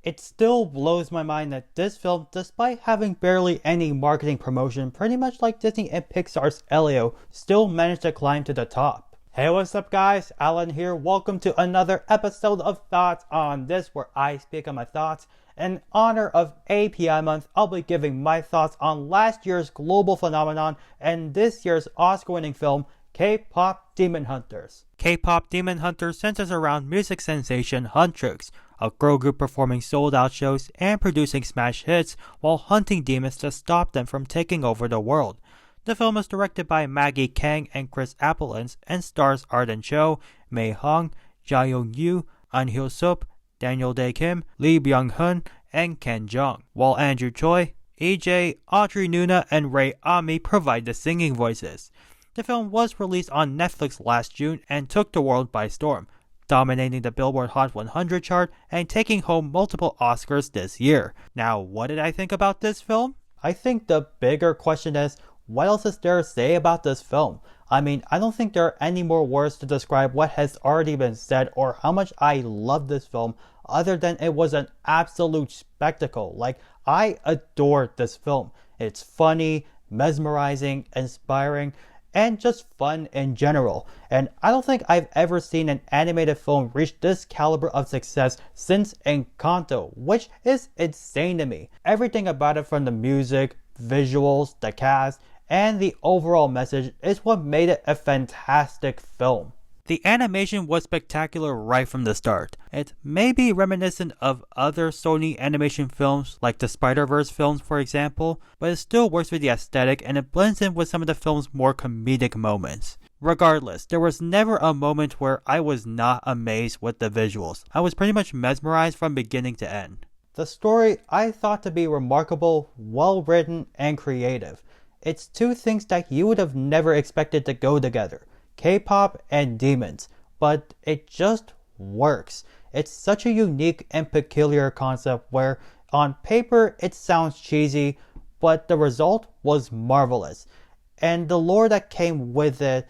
It still blows my mind that this film, despite having barely any marketing promotion, pretty much like Disney and Pixar's Elio, still managed to climb to the top. Hey, what's up guys? Alan here. Welcome to another episode of Thoughts on This, where I speak on my thoughts. In honor of AAPI month, I'll be giving my thoughts on last year's global phenomenon and this year's Oscar-winning film, K-Pop Demon Hunters. K-Pop Demon Hunters centers around music sensation Huntrix, a girl group performing sold-out shows and producing smash hits while hunting demons to stop them from taking over the world. The film is directed by Maggie Kang and Chris Appelins and stars Arden Cho, Mei Hong, Jae-young Yoo, An Hyo-sup, Daniel Dae Kim, Lee Byung-hun, and Ken Jeong, while Andrew Choi, EJ, Audrey Nuna, and Ray Ami provide the singing voices. The film was released on Netflix last June and took the world by storm, dominating the Billboard Hot 100 chart and taking home multiple Oscars this year. Now, what did I think about this film? I think the bigger question is, what else is there to say about this film? I mean, I don't think there are any more words to describe what has already been said or how much I love this film, other than it was an absolute spectacle. Like, I adored this film. It's funny, mesmerizing, inspiring, and just fun in general. And I don't think I've ever seen an animated film reach this caliber of success since Encanto, which is insane to me. Everything about it, from the music, visuals, the cast, and the overall message, is what made it a fantastic film. The animation was spectacular right from the start. It may be reminiscent of other Sony animation films like the Spider-Verse films, for example, but it still works with the aesthetic and it blends in with some of the film's more comedic moments. Regardless, there was never a moment where I was not amazed with the visuals. I was pretty much mesmerized from beginning to end. The story I thought to be remarkable, well written, and creative. It's two things that you would have never expected to go together. K-pop and demons, but it just works. It's such a unique and peculiar concept where on paper it sounds cheesy, but the result was marvelous. And the lore that came with it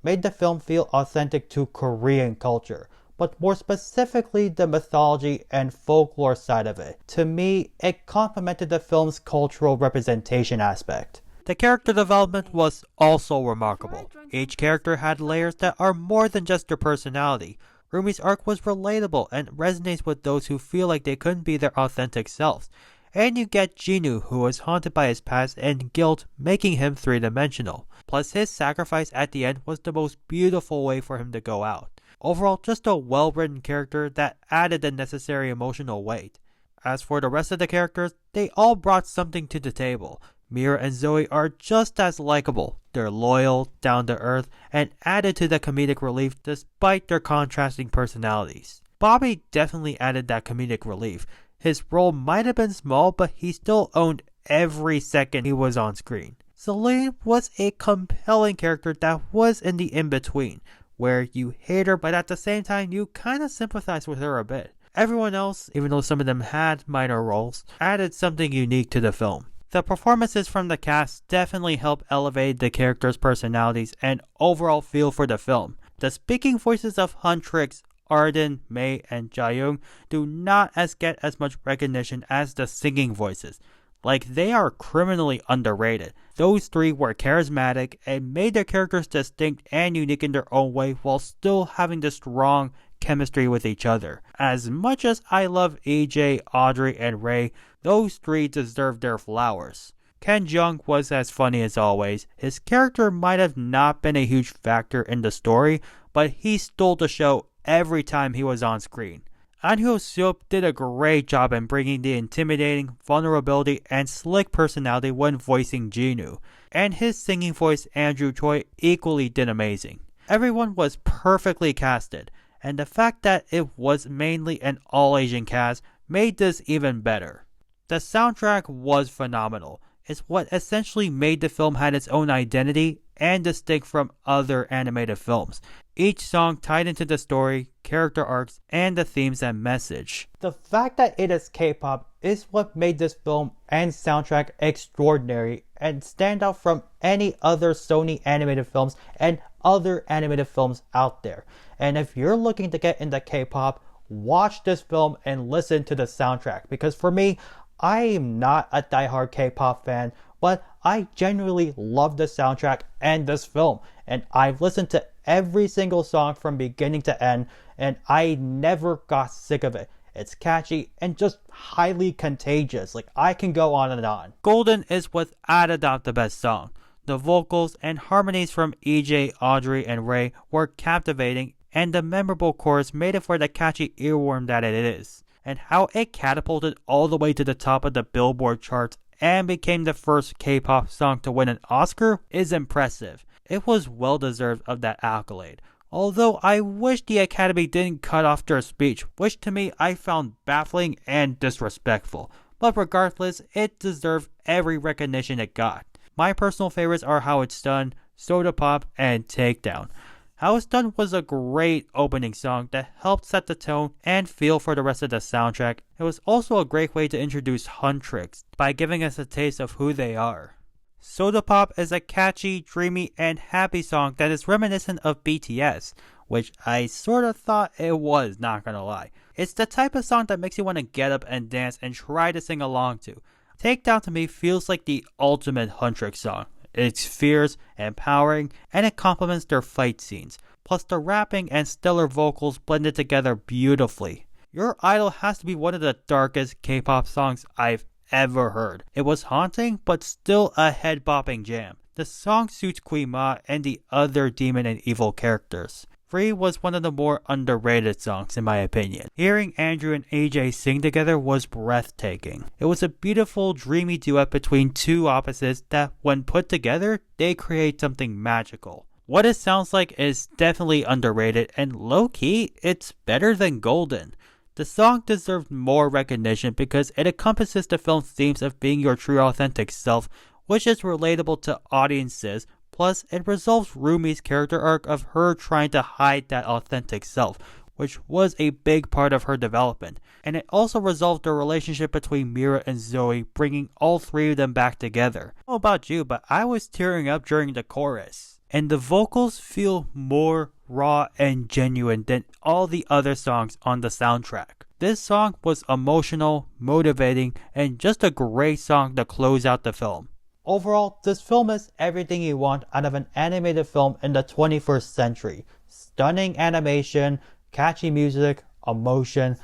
made the film feel authentic to Korean culture, but more specifically the mythology and folklore side of it. To me, it complemented the film's cultural representation aspect. The character development was also remarkable. Each character had layers that are more than just their personality. Rumi's arc was relatable and resonates with those who feel like they couldn't be their authentic selves. And you get Jinu, who was haunted by his past and guilt, making him three-dimensional. Plus, his sacrifice at the end was the most beautiful way for him to go out. Overall, just a well-written character that added the necessary emotional weight. As for the rest of the characters, they all brought something to the table. Mira and Zoe are just as likable. They're loyal, down-to-earth, and added to the comedic relief despite their contrasting personalities. Bobby definitely added that comedic relief. His role might have been small, but he still owned every second he was on screen. Celine was a compelling character that was in the in-between, where you hate her, but at the same time you kinda sympathize with her a bit. Everyone else, even though some of them had minor roles, added something unique to the film. The performances from the cast definitely help elevate the characters' personalities and overall feel for the film. The speaking voices of Huntrix, Arden, Mei, and Jae-young do not get as much recognition as the singing voices. They are criminally underrated. Those three were charismatic and made their characters distinct and unique in their own way while still having the strong chemistry with each other. As much as I love EJ, Audrey, and Ray, those three deserve their flowers. Ken Jeong was as funny as always. His character might have not been a huge factor in the story, but he stole the show every time he was on screen. An Hyo-sup did a great job in bringing the intimidating, vulnerability, and slick personality when voicing Jinu, and his singing voice Andrew Choi equally did amazing. Everyone was perfectly casted, and the fact that it was mainly an all-Asian cast made this even better. The soundtrack was phenomenal. It's what essentially made the film had its own identity and distinct from other animated films. Each song tied into the story, character arcs, and the themes and message. The fact that it is K-pop is what made this film and soundtrack extraordinary and stand out from any other Sony animated films and other animated films out there. And if you're looking to get into K-pop, watch this film and listen to the soundtrack, because for me, I am not a diehard K-pop fan, but I genuinely love the soundtrack and this film, and I've listened to every single song from beginning to end, and I never got sick of it. It's catchy and just highly contagious. Like, I can go on and on. Golden is without a doubt the best song. The vocals and harmonies from EJ, Audrey, and Ray were captivating, and the memorable chorus made it for the catchy earworm that it is. And how it catapulted all the way to the top of the Billboard charts and became the first K-pop song to win an Oscar is impressive. It was well deserved of that accolade. Although I wish the Academy didn't cut off their speech, which to me I found baffling and disrespectful. But regardless, it deserved every recognition it got. My personal favorites are How It's Done, Soda Pop, and Takedown. How It's Done was a great opening song that helped set the tone and feel for the rest of the soundtrack. It was also a great way to introduce Huntrix by giving us a taste of who they are. Soda Pop is a catchy, dreamy, and happy song that is reminiscent of BTS, which I sorta thought it was, not gonna lie. It's the type of song that makes you want to get up and dance and try to sing along to. Takedown to me feels like the ultimate Huntrix song. It's fierce, empowering, and it complements their fight scenes. Plus the rapping and stellar vocals blended together beautifully. Your Idol has to be one of the darkest K-pop songs I've ever heard. It was haunting, but still a head-bopping jam. The song suits Queen Ma and the other demon and evil characters. Free was one of the more underrated songs in my opinion. Hearing Andrew and AJ sing together was breathtaking. It was a beautiful, dreamy duet between two opposites that, when put together, they create something magical. What it sounds like is definitely underrated, and low-key, it's better than Golden. The song deserved more recognition because it encompasses the film's themes of being your true authentic self, which is relatable to audiences. Plus, it resolves Rumi's character arc of her trying to hide that authentic self, which was a big part of her development. And it also resolved the relationship between Mira and Zoe, bringing all three of them back together. I don't know about you, but I was tearing up during the chorus. And the vocals feel more raw and genuine than all the other songs on the soundtrack. This song was emotional, motivating, and just a great song to close out the film. Overall, this film is everything you want out of an animated film in the 21st century. Stunning animation, catchy music, emotion,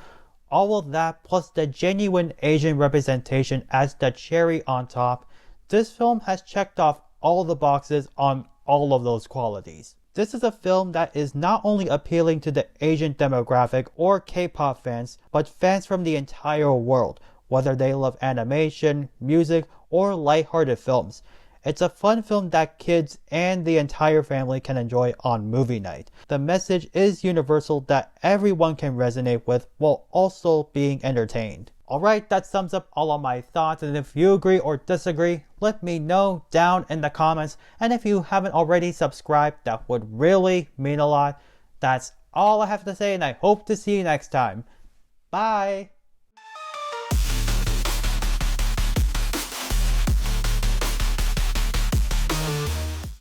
all of that plus the genuine Asian representation as the cherry on top. This film has checked off all the boxes on all of those qualities. This is a film that is not only appealing to the Asian demographic or K-pop fans, but fans from the entire world, whether they love animation, music, or lighthearted films. It's a fun film that kids and the entire family can enjoy on movie night. The message is universal that everyone can resonate with while also being entertained. Alright, that sums up all of my thoughts, and if you agree or disagree, let me know down in the comments. And if you haven't already subscribed, that would really mean a lot. That's all I have to say, and I hope to see you next time. Bye!